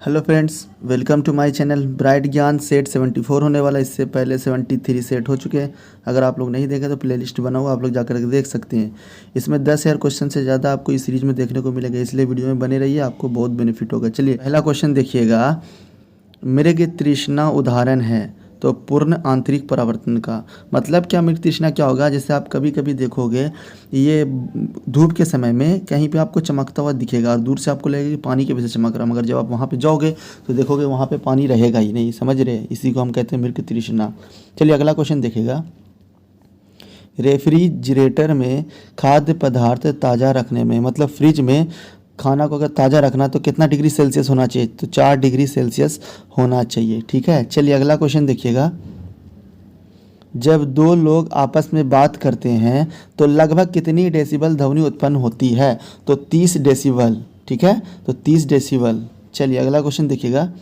Hello friends, welcome to my channel. Bright Gyan set 74 होने वाला, इससे पहले 73 सेट हो चुके हैं। अगर आप लोग नहीं देखे तो प्लेलिस्ट बना हुआ, आप लोग जाकर के देख सकते हैं। इसमें 10,000 क्वेश्चन से ज़्यादा आपको इस सीरीज़ में देखने को मिलेगा, इसलिए वीडियो में बने रहिए, आपको बहुत बेनिफिट होगा। चलिए पहला क्वेश्चन देखिएगा। मृग तृष्णा उदाहरण है तो पूर्ण आंतरिक परावर्तन का मतलब क्या? मृग तृष्णा क्या होगा? जैसे आप कभी कभी देखोगे ये धूप के समय में कहीं पे आपको चमकता हुआ दिखेगा और दूर से आपको लगेगा कि पानी के वजह से चमक रहा, मगर जब आप वहाँ पे जाओगे तो देखोगे वहाँ पे पानी रहेगा ही नहीं। समझ रहे हैं? इसी को हम कहते हैं मृग तृष्णा। चलिए अगला क्वेश्चन देखिएगा। रेफ्रिजरेटर में खाद्य पदार्थ ताज़ा रखने में, मतलब फ्रिज में खाना को अगर ताज़ा रखना तो कितना डिग्री सेल्सियस होना चाहिए? तो 4 डिग्री सेल्सियस होना चाहिए। ठीक है, चलिए अगला क्वेश्चन देखिएगा। जब दो लोग आपस में बात करते हैं तो लगभग कितनी डेसिबल ध्वनि उत्पन्न होती है? तो 30 डेसिबल। ठीक है, तो 30 डेसिबल। चलिए अगला क्वेश्चन देखिएगा।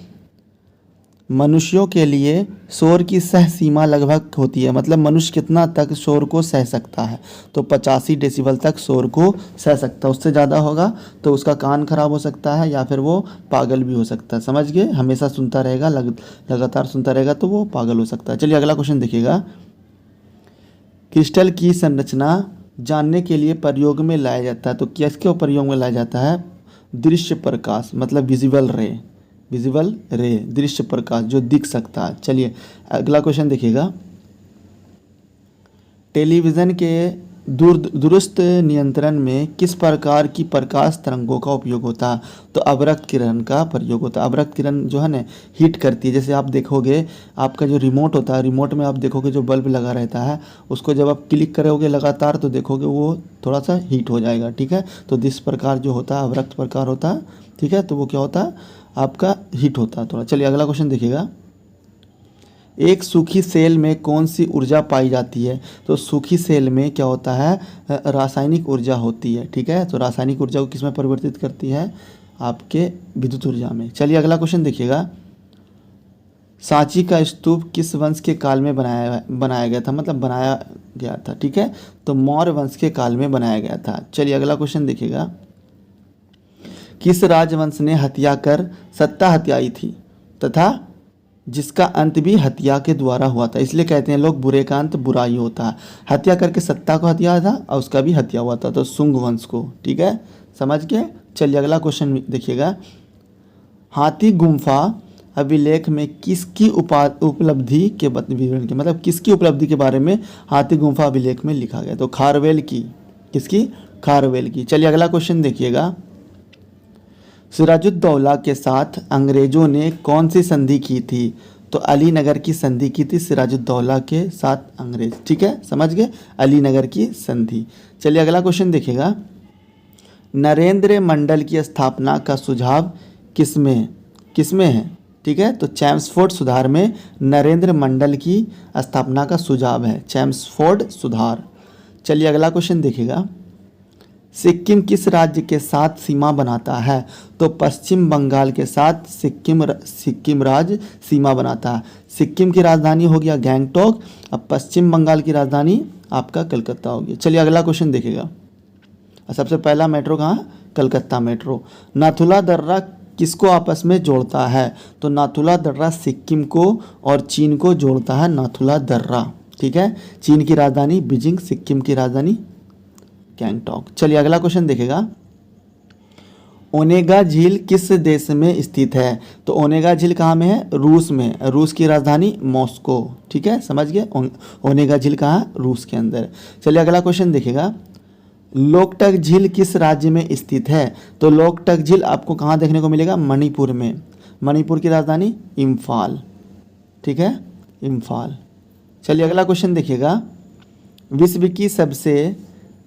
मनुष्यों के लिए शोर की सह सीमा लगभग होती है, मतलब मनुष्य कितना तक शोर को सह सकता है? तो 85 डेसिबल तक शोर को सह सकता है। उससे ज़्यादा होगा तो उसका कान खराब हो सकता है या फिर वो पागल भी हो सकता है। समझ गए? हमेशा सुनता रहेगा, लगातार सुनता रहेगा तो वो पागल हो सकता है। चलिए अगला क्वेश्चन देखिएगा। क्रिस्टल की संरचना जानने के लिए प्रयोग में लाया जाता है, तो किसके प्रयोग में लाया जाता है? दृश्य प्रकाश, मतलब विजिबल रे। विजिबल रे, दृश्य प्रकाश जो दिख सकता है। चलिए अगला क्वेश्चन देखिएगा। टेलीविज़न के दूरस्थ नियंत्रण में किस प्रकार की प्रकाश तरंगों का उपयोग होता है? तो अवरक्त किरण का प्रयोग होता है। अवरक्त किरण जो है ना हीट करती है। जैसे आप देखोगे आपका जो रिमोट होता है, रिमोट में आप देखोगे जो बल्ब लगा रहता है उसको जब आप क्लिक करोगे लगातार तो देखोगे वो थोड़ा सा हीट हो जाएगा। ठीक है, तो इस प्रकार जो होता है अवरक्त प्रकार होता है। ठीक है, तो वो क्या होता है? आपका हीट होता है थोड़ा। चलिए अगला क्वेश्चन देखिएगा। एक सूखी सेल में कौन सी ऊर्जा पाई जाती है? तो सूखी सेल में क्या होता है? रासायनिक ऊर्जा होती है। ठीक है, तो रासायनिक ऊर्जा को किस में परिवर्तित करती है? आपके विद्युत ऊर्जा में। चलिए अगला क्वेश्चन देखिएगा। सांची का स्तूप किस वंश के काल में बनाया गया था, मतलब बनाया गया था? ठीक है, तो मौर्य वंश के काल में बनाया गया था। चलिए अगला क्वेश्चन देखिएगा। किस राजवंश ने हत्या कर सत्ता हत्याई थी तथा जिसका अंत भी हत्या के द्वारा हुआ था? इसलिए कहते हैं लोग बुरे का अंत बुरा ही होता है। हत्या करके सत्ता को हत्या था और उसका भी हत्या हुआ था, तो शुंग वंश को। ठीक है, समझ गए? चलिए अगला क्वेश्चन देखिएगा। हाथी गुम्फा अभिलेख में किसकी उपलब्धि के विवरण के, मतलब किसकी उपलब्धि के बारे में हाथी गुम्फा अभिलेख में लिखा गया? तो खारवेल की। किसकी? खारवेल की। चलिए अगला क्वेश्चन देखिएगा। सिराजुद्दौला के साथ अंग्रेजों ने कौन सी संधि की थी? तो अलीनगर की संधि की थी सिराजुद्दौला के साथ अंग्रेज। ठीक है, समझ गए? अलीनगर की संधि। चलिए अगला क्वेश्चन देखिएगा। नरेंद्र मंडल की स्थापना का सुझाव किसमें है? ठीक है, तो चैम्सफोर्ड सुधार में नरेंद्र मंडल की स्थापना का सुझाव है, चैम्सफोर्ड सुधार। चलिए अगला क्वेश्चन देखिएगा। सिक्किम किस राज्य के साथ सीमा बनाता है? तो पश्चिम बंगाल के साथ सिक्किम राज्य सीमा बनाता है। सिक्किम की राजधानी हो गया गैंगटॉक, अब पश्चिम बंगाल की राजधानी आपका कलकत्ता होगी। चलिए अगला क्वेश्चन देखिएगा। सबसे पहला मेट्रो कहाँ? कलकत्ता मेट्रो। नाथुला दर्रा किसको आपस में जोड़ता है? तो नाथुला दर्रा सिक्किम को और चीन को जोड़ता है, नाथुला दर्रा। ठीक है, चीन की राजधानी बीजिंग, सिक्किम की राजधानी गैंगटॉक। चलिए अगला क्वेश्चन देखेगा। ओनेगा झील किस देश में स्थित है? तो ओनेगा झील कहाँ में है? रूस में। रूस की राजधानी मॉस्को। ठीक है, समझ गए? ओनेगा झील कहाँ? रूस के अंदर। चलिए अगला क्वेश्चन देखिएगा। लोकटक झील किस राज्य में स्थित है? तो लोकटक झील आपको कहाँ देखने को मिलेगा? मणिपुर में। मणिपुर की राजधानी इम्फाल। ठीक है, इम्फाल। चलिए अगला क्वेश्चन देखिएगा। विश्व की सबसे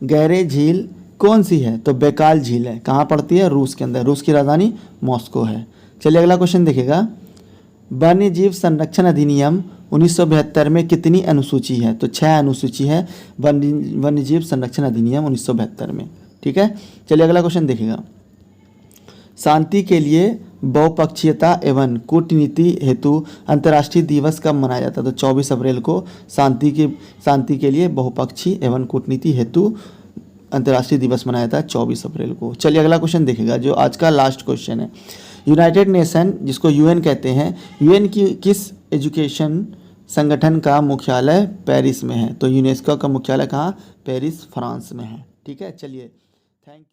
गहरी झील कौन सी है? तो बैकाल झील है। कहाँ पड़ती है? रूस के अंदर। रूस की राजधानी मॉस्को है। चलिए अगला क्वेश्चन देखिएगा। वन्य जीव संरक्षण अधिनियम 1972 में कितनी अनुसूची है? तो 6 अनुसूची है वन्य जीव संरक्षण अधिनियम 1972 में। ठीक है, चलिए अगला क्वेश्चन देखिएगा। शांति के लिए बहुपक्षीयता एवं कूटनीति हेतु अंतर्राष्ट्रीय दिवस कब मनाया जाता है? तो 24 अप्रैल को शांति के लिए बहुपक्षीय एवं कूटनीति हेतु अंतर्राष्ट्रीय दिवस मनाया था 24 अप्रैल को। चलिए अगला क्वेश्चन देखिएगा जो आज का लास्ट क्वेश्चन है। यूनाइटेड नेशन जिसको यूएन कहते हैं, यूएन की किस एजुकेशन संगठन का मुख्यालय पेरिस में है? तो यूनेस्को का मुख्यालय कहाँ? पेरिस, फ्रांस में है। ठीक है, चलिए, थैंक यू।